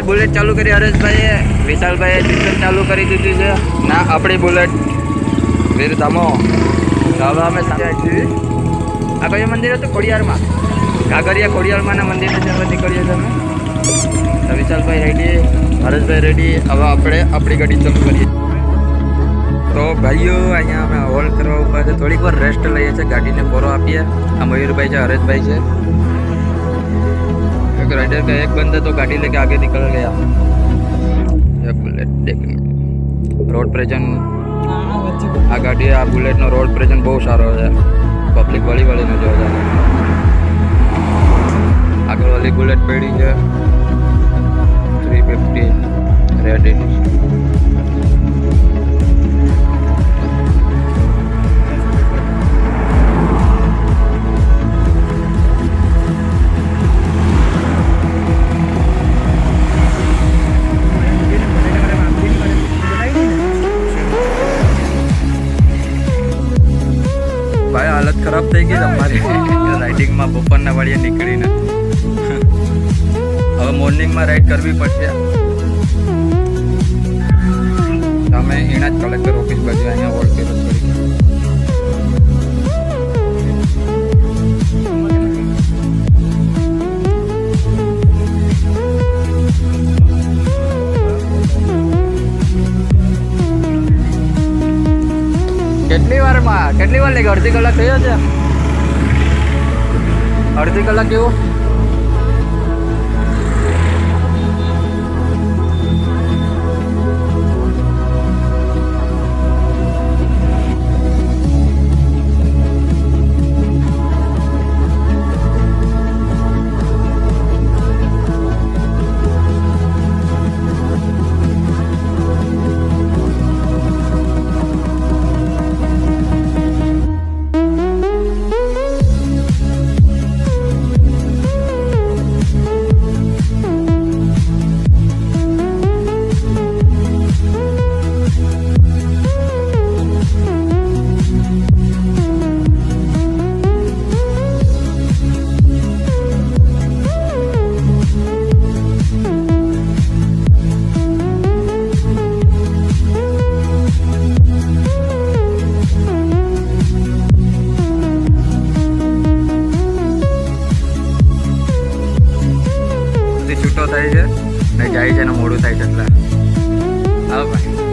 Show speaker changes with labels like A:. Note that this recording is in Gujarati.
A: બુલેટ ચાલુ કરી હરેશભાઈએ, વિશાલભાઈએ સિસ્ટમ ચાલુ કરી દીધી છે ના આપણી બુલેટ વીર ધામો. તો હવે અમે સામે છીએ. આ કયું મંદિર હતું? ખોડિયારમાં, કાગરિયા ખોડિયારમાંના મંદિરે જવા નીકળીએ છીએ અમે. તો વિશાલભાઈ રેડી, હરેશભાઈ રેડી. હવે આપણે આપણી ગાડી ચાલુ કરીએ. તો ભાઈઓ અહીંયા અમે હોલ્ડ કરવા ઉભા છે, થોડીક વાર રેસ્ટ લઈએ છીએ, ગાડીને પોરો આપીએ. આ મયુરભાઈ છે, હરેશભાઈ છે. एक राइडर का एक बंदा तो गाड़ी लेके आगे निकल गया. ये बुलेट देखने रोड प्रेजेंट आ गाड़ी आ बुलेट नो रोड प्रेजेंट बहुत सारो है. पब्लिक वाली ने जो है आगे वाली बुलेट पड़ी है 350 रेड एडिशन. भाई हालत खराब થઈ ગઈ અમારી રાઇડિંગમાં બપોરના વાળીએ નીકળીને. હવે મોર્નિંગમાં રાઈડ કરવી પડશે. અમે એના જ કલેક્ટર ઓફિસ બાજુ અહીંયા હોલ્ડ કર્યો પડી. કેટલી વાર લાગી? અડધી કલાક થયો છે. અડધી કલાક જેવું. છૂટો થાય છે ને જાય છે ને મોડું થાય છે એટલે હા ભાઈ